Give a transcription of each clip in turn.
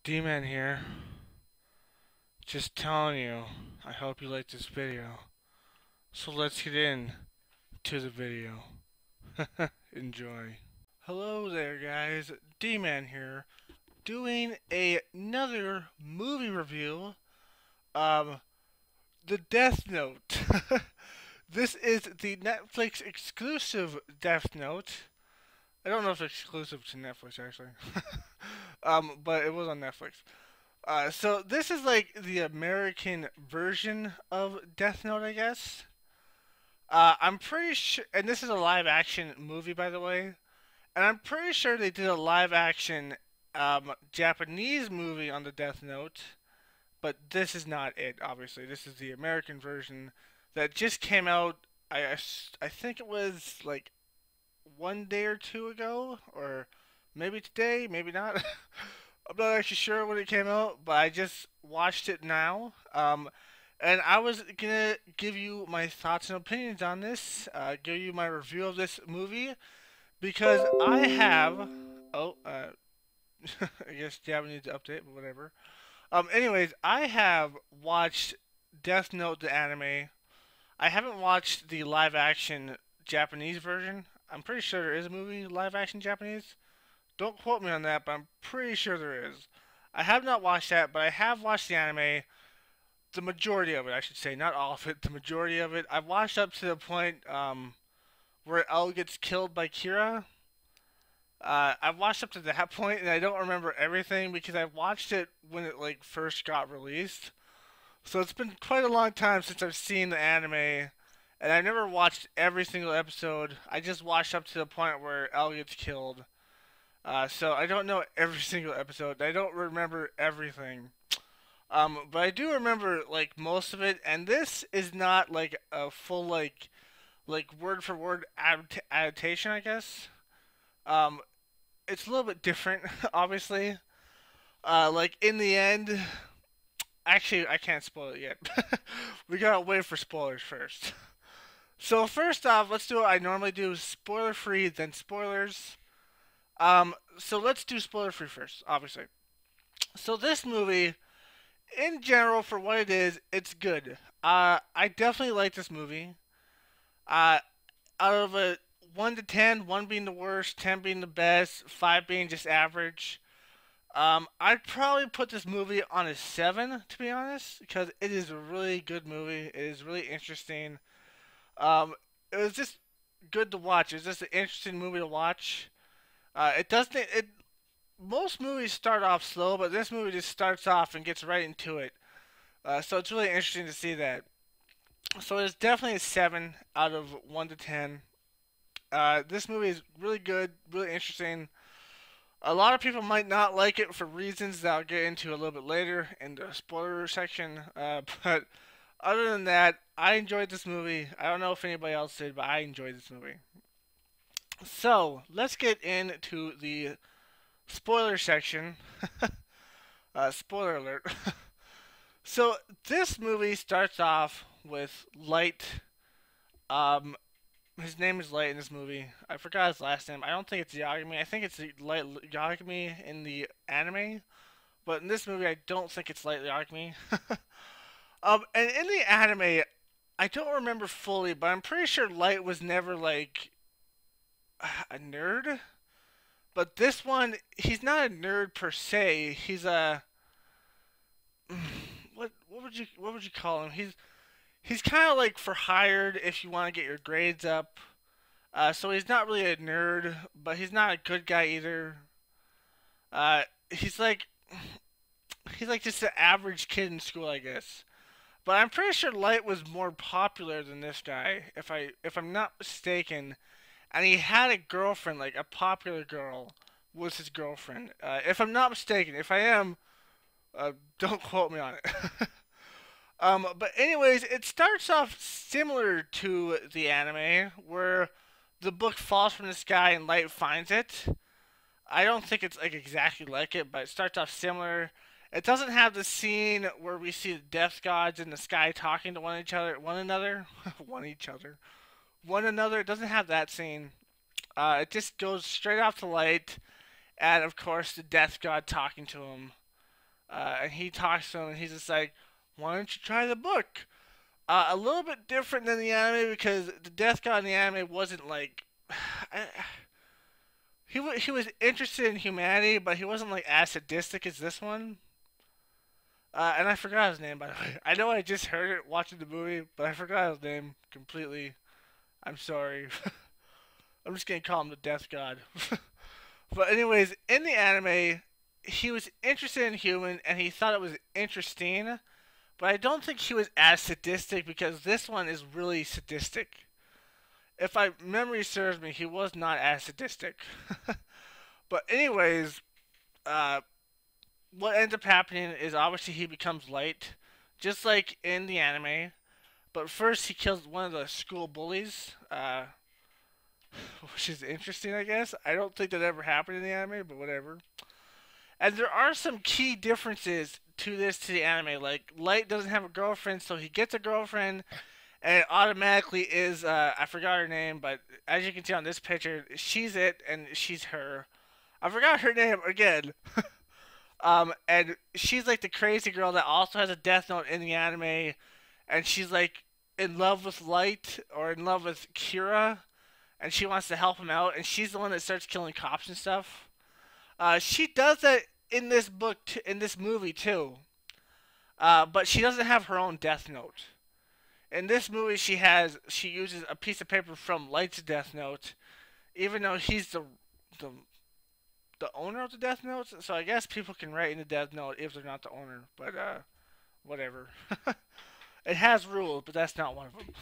D-Man here. Just telling you, I hope you like this video. So let's get in to the video. Enjoy. Hello there guys, D-Man here, doing another movie review. Um, The Death Note. This is the Netflix exclusive Death Note. I don't know if it's exclusive to Netflix actually. But it was on Netflix. So this is like the American version of Death Note, I guess. I'm pretty sure, and this is a live action movie, by the way. And I'm pretty sure they did a live action Japanese movie on the Death Note, but this is not it. Obviously, this is the American version that just came out. I think it was like one day or two ago, or maybe today, maybe not. I'm not actually sure when it came out, but I just watched it now. And I was gonna give you my thoughts and opinions on this, give you my review of this movie because I have. Oh, I guess Java needs to update, but whatever. Anyways, I have watched Death Note the anime. I haven't watched the live action Japanese version. I'm pretty sure there is a movie live action Japanese. Don't quote me on that, but I'm pretty sure there is. I have not watched that, but I have watched the anime. The majority of it, I should say, not all of it. The majority of it. I've watched up to the point where L gets killed by Kira. I've watched up to that point, and I don't remember everything because I watched it when it like first got released. So it's been quite a long time since I've seen the anime, and I've never watched every single episode. I just watched up to the point where L gets killed. So I don't know every single episode. I don't remember everything. But I do remember like most of it, and this is not like a full like word for word adaptation, I guess. Um, it's a little bit different, obviously. Like in the end, actually, I can't spoil it yet. We gotta wait for spoilers first. So first off, let's do what I normally do: spoiler free, then spoilers. So let's do spoiler free first, obviously. So this movie, in general, for what it is, it's good. I definitely like this movie. Uh, Out of a 1 to 10, one being the worst, 10 being the best, five being just average. I'd probably put this movie on a 7, to be honest, because it is a really good movie. It is really interesting. Um, it was just good to watch. It was just an interesting movie to watch. It doesn't. It Most movies start off slow, but this movie just starts off and gets right into it. So it's really interesting to see that. So it's definitely a 7 out of 1 to 10. This movie is really good, really interesting. A lot of people might not like it for reasons that I'll get into a little bit later in the spoiler section. But other than that, I enjoyed this movie. I don't know if anybody else did, but I enjoyed this movie. So let's get into the spoiler section. Spoiler alert. So this movie starts off with Light. Um, his name is Light in this movie. I forgot his last name. I don't think it's Yagami. I think it's Light Yagami in the anime. But in this movie, I don't think it's Light Yagami. And in the anime, I don't remember fully, but I'm pretty sure Light was never like a nerd. But this one, he's not a nerd per se. He's a what would you call him? He's kind of like for hired if you want to get your grades up. So he's not really a nerd, but he's not a good guy either. Uh, he's like he's like just an average kid in school, I guess. But I'm pretty sure Light was more popular than this guy, if I'm not mistaken. And he had a girlfriend, like a popular girl was his girlfriend. If I'm not mistaken, if I am, don't quote me on it. But anyways, it starts off similar to the anime, where the book falls from the sky and Light finds it. I don't think it's like exactly like it, but it starts off similar. It doesn't have the scene where we see the death gods in the sky talking to one another, one another. It doesn't have that scene. It just goes straight off to Light, and of course the death god talking to him. And he talks to him, and he's just like, "Why don't you try the book?" A little bit different than the anime because the Death God in the anime wasn't like. He was interested in humanity, but he wasn't like as sadistic as this one. And I forgot his name, by the way. I know I just heard it watching the movie, but I forgot his name completely. I'm sorry. I'm just gonna call him the Death God. But anyways, in the anime, he was interested in human, and he thought it was interesting. But I don't think he was as sadistic because this one is really sadistic. If my memory serves me, he was not as sadistic. But anyways, uh, what ends up happening is obviously he becomes light, just like in the anime. But first, he kills one of the school bullies, which is interesting, I guess. I don't think that ever happened in the anime, but whatever. And there are some key differences to the anime. Like, Light doesn't have a girlfriend, so he gets a girlfriend, and it automatically is, I forgot her name, but as you can see on this picture, she's it, and she's her. I forgot her name again. And she's like the crazy girl that also has a death note in the anime, and she's like in love with Light or in love with Kira, and she wants to help him out, and she's the one that starts killing cops and stuff. She does that in this book, in this movie too, but she doesn't have her own death note. In this movie, she uses a piece of paper from Light's death note, even though he's the the owner of the death notes. So I guess people can write in the death note if they're not the owner. But whatever. It has rules, but that's not one of them.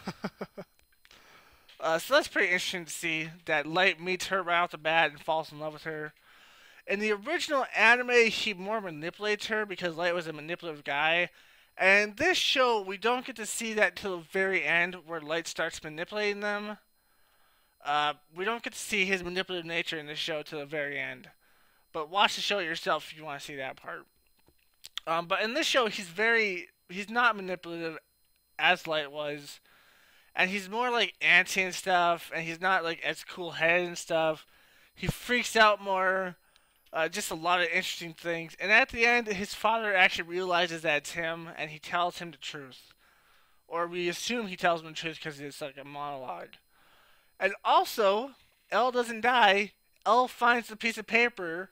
So that's pretty interesting to see that Light meets her right off the bat and falls in love with her. In the original anime, he more manipulates her because Light was a manipulative guy. And this show, we don't get to see that till the very end, where Light starts manipulating them. We don't get to see his manipulative nature in this show till the very end. But watch the show yourself if you want to see that part. But in this show, he's not manipulative as Light was, and he's more like antsy and stuff, and he's not like as cool headed and stuff. He freaks out more. Just a lot of interesting things. And at the end, his father actually realizes that it's him, and he tells him the truth. Or we assume he tells him the truth because it's like a monologue. And also, L doesn't die. L finds the piece of paper,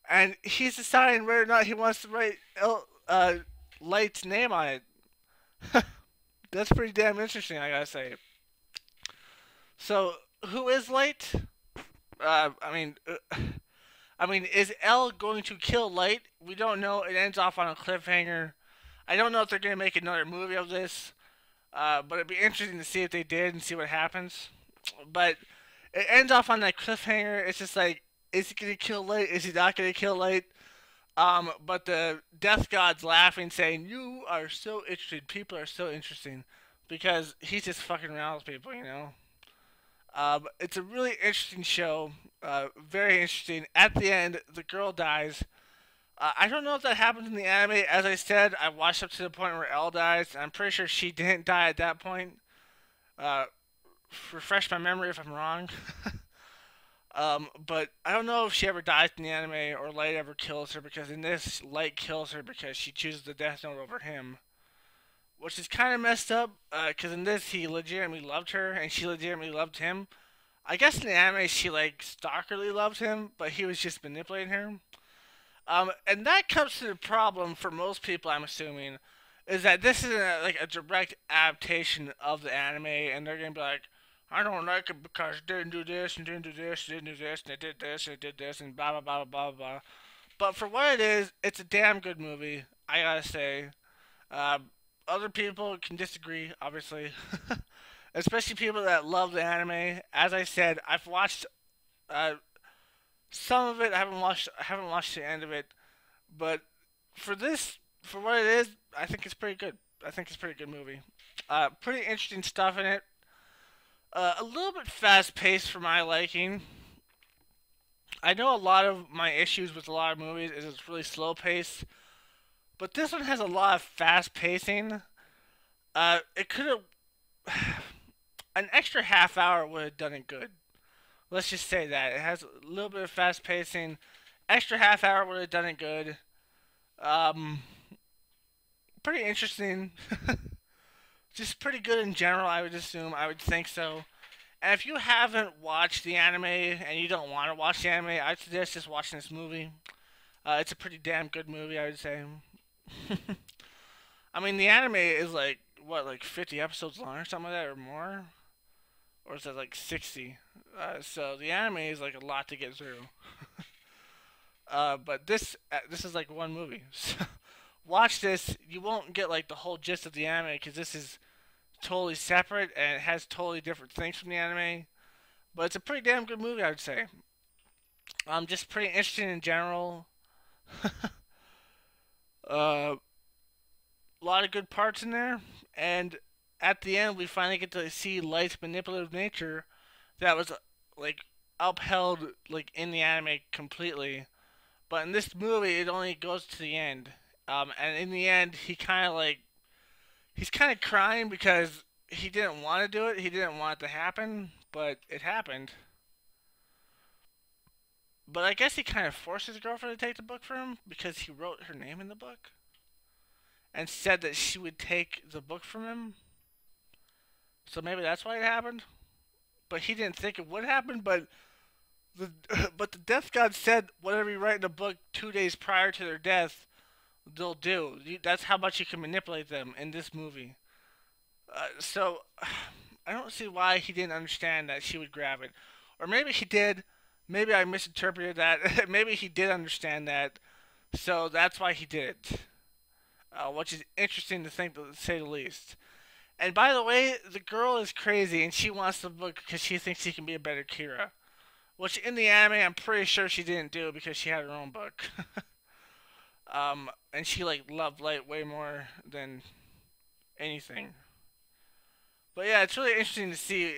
and he's deciding whether or not he wants to write Light's name on it. That's pretty damn interesting, I gotta say. So, who is Light? Uh, I mean, uh, I mean, is L going to kill Light? We don't know. It ends off on a cliffhanger. I don't know if they're gonna make another movie of this, but it'd be interesting to see if they did and see what happens. But it ends off on that cliffhanger. It's just like, is he gonna kill Light? Is he not gonna kill Light? But the Death God's laughing, saying, "You are so interesting. People are so interesting," because he's just fucking around with people, you know. It's a really interesting show. Very interesting. At the end, the girl dies. I don't know if that happens in the anime. As I said, I watched up to the point where Elle dies, and I'm pretty sure she didn't die at that point. Uh, Refresh my memory if I'm wrong. But I don't know if she ever dies in the anime or Light ever kills her, because in this, Light kills her because she chooses the Death Note over him. Which is kind of messed up, because in this, he legitimately loved her, and she legitimately loved him. I guess in the anime, she, like, stalkerly loved him, but he was just manipulating her. And that comes to the problem for most people, I'm assuming, is that this isn't like a direct adaptation of the anime, and they're gonna be like, I don't like it because they didn't do this and didn't do this, didn't do this, and they did this and did this, and blah blah blah blah blah. But for what it is, it's a damn good movie. I gotta say. Uh, Other people can disagree, obviously, especially people that love the anime. As I said, I've watched uh, some of it. I haven't watched the end of it, but for this, for what it is, I think it's pretty good. I think it's a pretty good movie. Pretty interesting stuff in it. A little bit fast paced for my liking. I know a lot of my issues with a lot of movies is it's really slow paced, but this one has a lot of fast pacing. It could have an extra half hour would have done it good. Let's just say that it has a little bit of fast pacing. Extra half hour would have done it good. Um, Pretty interesting. Just pretty good in general, I would assume. I would think so. And if you haven't watched the anime and you don't want to watch the anime, I'd suggest just watching this movie. It's a pretty damn good movie, I would say. I mean, the anime is like, what, like 50 episodes long or something like that, or more? Or is it like 60? So the anime is like a lot to get through. But this is like one movie. So watch this. You won't get like the whole gist of the anime because this is totally separate and it has totally different things from the anime. But it's a pretty damn good movie, I would say. Just pretty interesting in general. A lot of good parts in there, and at the end we finally get to see Light's manipulative nature that was like upheld like in the anime completely. But in this movie, it only goes to the end. And in the end, he's kind of crying because he didn't want to do it. He didn't want it to happen, but it happened. But I guess he kind of forced his girlfriend to take the book for him because he wrote her name in the book and said that she would take the book from him. So maybe that's why it happened. But he didn't think it would happen. The but the death god said whatever you write in a book 2 days prior to their death, they'll do. That's how much you can manipulate them in this movie. So I don't see why he didn't understand that she would grab it, or maybe he did. Maybe I misinterpreted that. Maybe he did understand that, so that's why he did it. Which is interesting to think, to say the least. And by the way, the girl is crazy and she wants the book because she thinks she can be a better Kira. Which in the anime, I'm pretty sure she didn't do because she had her own book. And she like loved Light way more than anything. But yeah, it's really interesting to see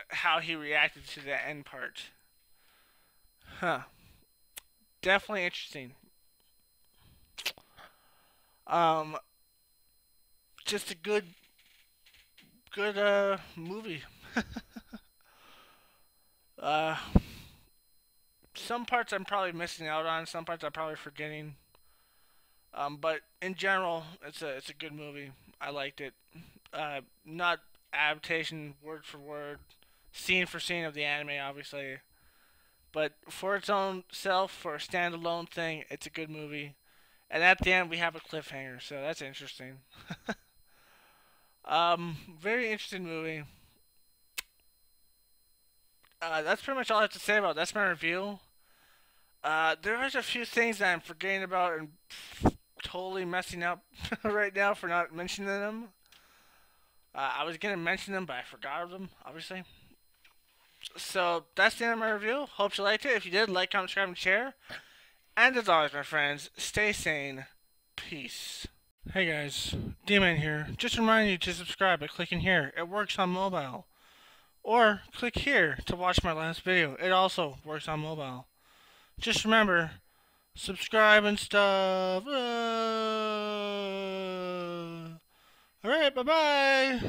how he reacted to the end part. Huh. Definitely interesting. Um, just a good movie. Uh, some parts I'm probably missing out on. Some parts I'm probably forgetting. But in general, it's a good movie. I liked it. Not adaptation word for word, scene for scene of the anime, obviously. But for its own self, for a standalone thing, it's a good movie. And at the end, we have a cliffhanger, so that's interesting. Very interesting movie. That's pretty much all I have to say about it. That's my review. There's a few things that I'm forgetting about and totally messing up right now for not mentioning them. I was gonna mention them, but I forgot of them, obviously. So that's the end of my review. Hope you liked it. If you did, like, comment, subscribe, and share. And as always, my friends, stay sane. Peace. Hey guys, D-Man here. Just remind you to subscribe by clicking here. It works on mobile. Or click here to watch my last video. It also works on mobile. Just remember, subscribe and stuff. Alright, bye-bye.